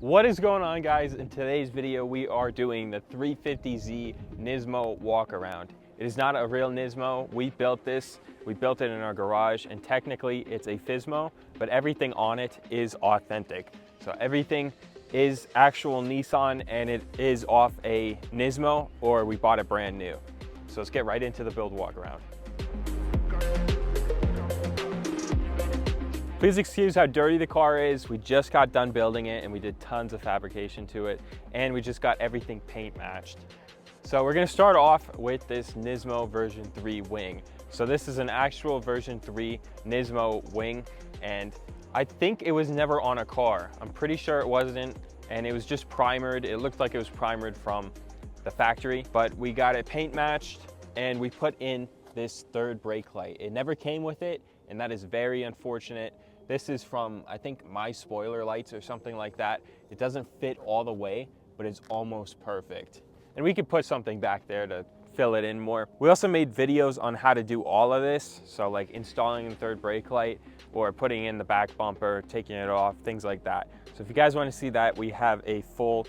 What is going on, guys? In today's video we are doing the 350Z NISMO walkaround. It is not a real NISMO. We built this. We built it in our garage, and technically it's a FSMO, but everything on it is authentic. So everything is actual Nissan, and it is off a NISMO, or we bought it brand new. So let's get right into the build walkaround. Please excuse how dirty the car is. We just got done building it and we did tons of fabrication to it, and we just got everything paint matched. So we're gonna start off with this NISMO version 3 wing. So this is an actual version 3 NISMO wing, and I think it was never on a car. I'm pretty sure it wasn't, and it was just primered. It looked like it was primered from the factory, but we got it paint matched and we put in this third brake light. It never came with it, and that is very unfortunate. This is from, I think, My Spoiler Lights or something like that. It doesn't fit all the way, but it's almost perfect. And we could put something back there to fill it in more. We also made videos on how to do all of this. So like installing the third brake light or putting in the back bumper, taking it off, things like that. So if you guys want to see that, we have a full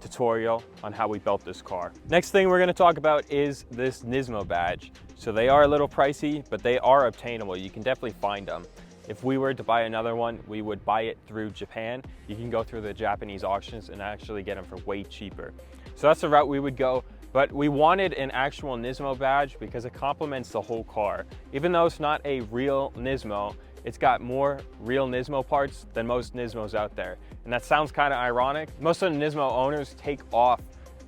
tutorial on how we built this car. Next thing we're going to talk about is this NISMO badge. So they are a little pricey, but they are obtainable. You can definitely find them. If we were to buy another one, we would buy it through Japan. You can go through the Japanese auctions and actually get them for way cheaper. So that's the route we would go. But we wanted an actual NISMO badge because it complements the whole car. Even though it's not a real NISMO, it's got more real NISMO parts than most NISMOs out there. And that sounds kind of ironic. Most of the NISMO owners take off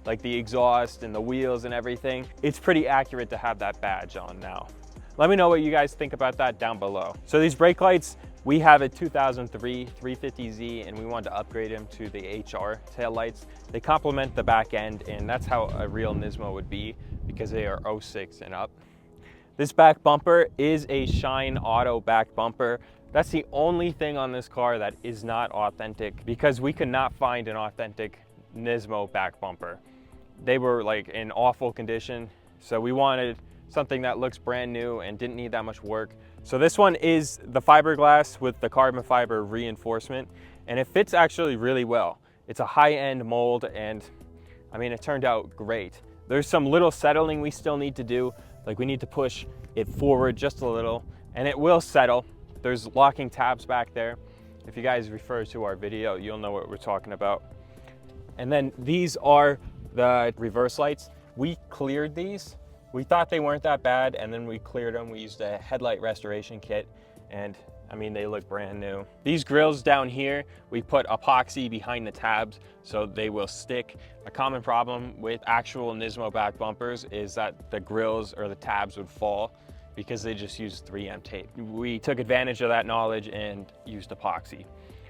like the exhaust and the wheels and everything. It's pretty accurate to have that badge on now. Let me know what you guys think about that down below. So these brake lights, we have a 2003 350Z, and we wanted to upgrade them to the HR tail lights. They complement the back end, and that's how a real NISMO would be because they are 06 and up. This back bumper is a Shine Auto back bumper. That's the only thing on this car that is not authentic because we could not find an authentic NISMO back bumper. They were like in awful condition, so we wanted something that looks brand new and didn't need that much work. So this one is the fiberglass with the carbon fiber reinforcement, and it fits actually really well. It's a high-end mold, and I mean, it turned out great. There's some little settling we still need to do. Like we need to push it forward just a little, and it will settle. There's locking tabs back there. If you guys refer to our video, you'll know what we're talking about. And then these are the reverse lights. We cleared these. We thought they weren't that bad, and then we cleared them. We used a headlight restoration kit, and I mean, they look brand new. These grills down here, we put epoxy behind the tabs so they will stick. A common problem with actual NISMO back bumpers is that the grills or the tabs would fall because they just used 3M tape. We took advantage of that knowledge and used epoxy.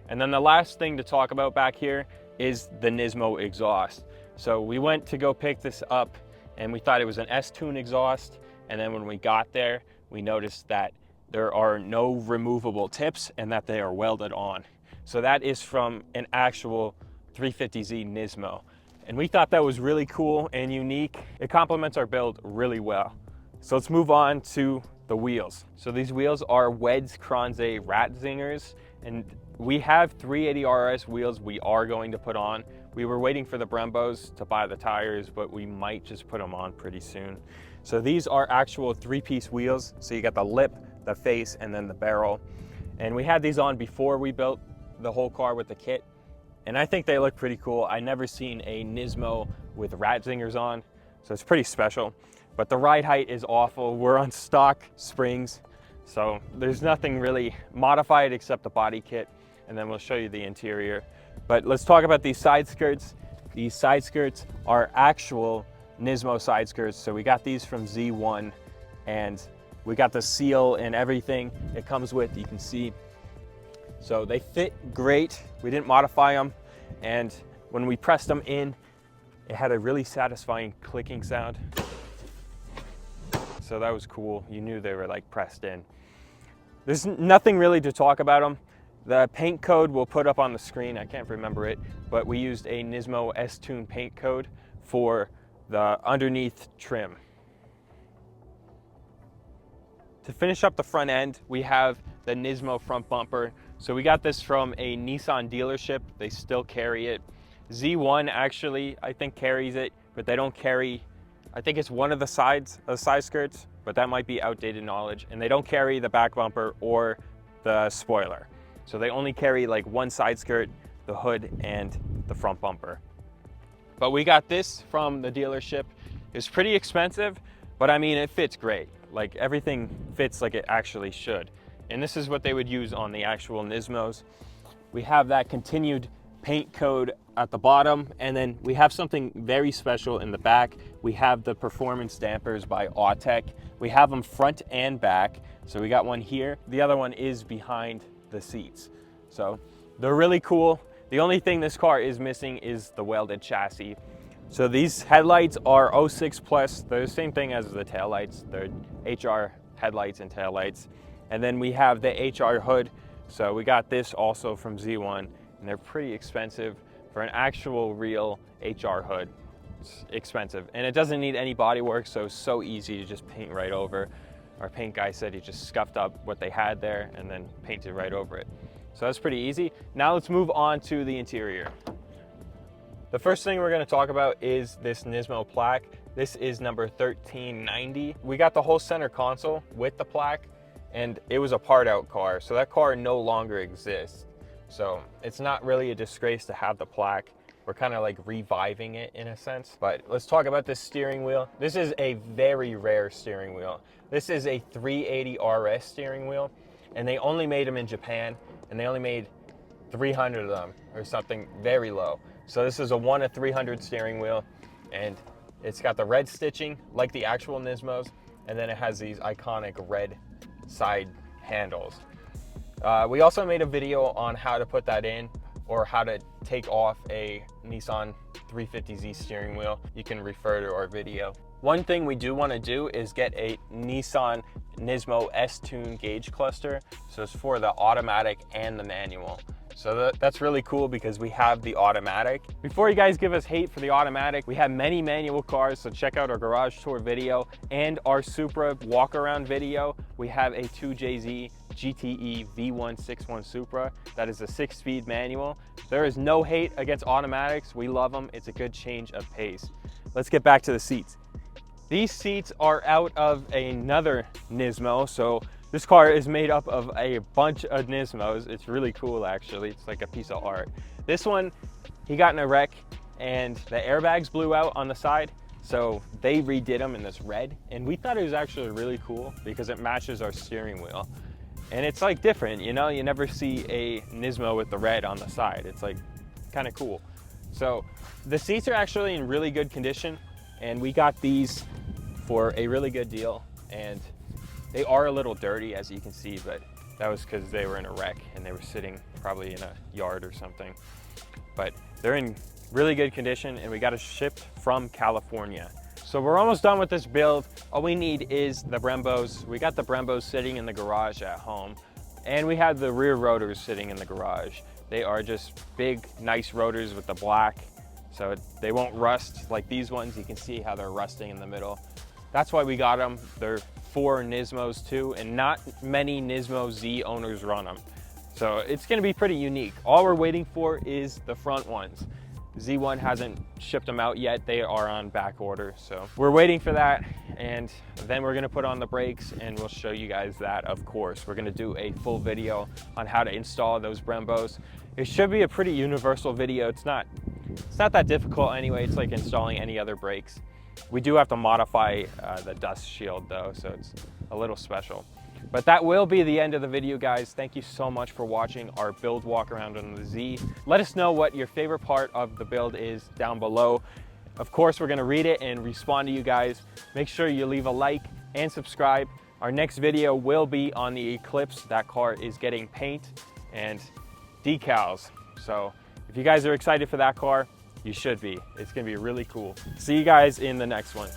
And then the last thing to talk about back here is the NISMO exhaust. So we went to go pick this up, and we thought it was an S-tune exhaust. And then when we got there, we noticed that there are no removable tips and that they are welded on. So that is from an actual 350Z NISMO. And we thought that was really cool and unique. It complements our build really well. So let's move on to the wheels. So these wheels are Wedz Kranze Ratzingers, and we have 380 RS wheels we are going to put on. We were waiting for the Brembos to buy the tires, but we might just put them on pretty soon. So these are actual 3-piece wheels. So you got the lip, the face, and then the barrel. And we had these on before we built the whole car with the kit, and I think they look pretty cool. I never seen a NISMO with Ratzingers on, so it's pretty special. But the ride height is awful. We're on stock springs, so there's nothing really modified except the body kit, and then we'll show you the interior. But let's talk about these side skirts. These side skirts are actual NISMO side skirts. So we got these from Z1, and we got the seal and everything it comes with, you can see. So they fit great. We didn't modify them. And when we pressed them in, it had a really satisfying clicking sound. So that was cool. You knew they were like pressed in. There's nothing really to talk about them. The paint code we'll put up on the screen. I can't remember it, but we used a NISMO S-tune paint code for the underneath trim. To finish up the front end, we have the NISMO front bumper. So we got this from a Nissan dealership. They still carry it. Z1 actually, I think, carries it, but they don't carry, I think it's one of the side skirts, but that might be outdated knowledge. And they don't carry the back bumper or the spoiler. So they only carry like one side skirt, the hood, and the front bumper. But we got this from the dealership. It's pretty expensive, but I mean, it fits great. Like, everything fits like it actually should. And this is what they would use on the actual Nismos. We have that continued paint code at the bottom, and then we have something very special in the back. We have the performance dampers by Autech. We have them front and back. So we got one here. The other one is behind the seats. So they're really cool. The only thing this car is missing is the welded chassis. So these headlights are 06 plus. They're the same thing as the taillights. They're HR headlights and taillights. And then we have the HR hood. So we got this also from Z1, and they're pretty expensive for an actual real HR hood. It's expensive, and it doesn't need any body work, so it's so easy to just paint right over. Our paint guy said he just scuffed up what they had there and then painted right over it. So that's pretty easy. Now let's move on to the interior. The first thing we're going to talk about is this Nismo plaque. This is number 1390. We got the whole center console with the plaque, and it was a part out car, so that car no longer exists. So it's not really a disgrace to have the plaque. We're kind of like reviving it in a sense. But let's talk about this steering wheel. This is a very rare steering wheel. This is a 380 RS steering wheel, and they only made them in Japan, and they only made 300 of them or something very low. So this is a 1 of 300 steering wheel, and it's got the red stitching like the actual Nismos, and then it has these iconic red side handles. We also made a video on how to put that in, or how to take off a Nissan 350Z steering wheel. You can refer to our video. One thing we do want to do is get a Nissan NISMO S-Tune gauge cluster. So it's for the automatic and the manual. So that's really cool because we have the automatic. Before you guys give us hate for the automatic, we have many manual cars, so check out our garage tour video and our Supra walk around video. We have a 2JZ GTE V161 Supra. That is a 6-speed manual. There is no hate against automatics. We love them. It's a good change of pace. Let's get back to the seats. These seats are out of another Nismo. So this car is made up of a bunch of Nismos. It's really cool, actually. It's like a piece of art. This one, he got in a wreck and the airbags blew out on the side. So they redid them in this red. And we thought it was actually really cool because it matches our steering wheel. And it's like different, you know, you never see a Nismo with the red on the side. It's like kind of cool. So the seats are actually in really good condition, and we got these for a really good deal. And they are a little dirty, as you can see, but that was because they were in a wreck and they were sitting probably in a yard or something. But they're in really good condition, and we got it shipped from California. So we're almost done with this build. All we need is the Brembos. We got the Brembos sitting in the garage at home, and we have the rear rotors sitting in the garage. They are just big, nice rotors with the black, so they won't rust like these ones. You can see how they're rusting in the middle. That's why we got them. They're for Nismos too, and not many Nismo Z owners run them. So it's gonna be pretty unique. All we're waiting for is the front ones. Z1 hasn't shipped them out yet. They are on back order. So we're waiting for that. And then we're gonna put on the brakes and we'll show you guys that, of course. We're gonna do a full video on how to install those Brembos. It should be a pretty universal video. It's not that difficult anyway. It's like installing any other brakes. We do have to modify the dust shield though, so it's a little special. But that will be the end of the video, guys. Thank you so much for watching our build walk around on the Z. Let us know what your favorite part of the build is down below. Of course, we're gonna read it and respond to you guys. Make sure you leave a like and subscribe. Our next video will be on the Eclipse. That car is getting paint and decals. So if you guys are excited for that car, you should be. It's gonna be really cool. See you guys in the next one.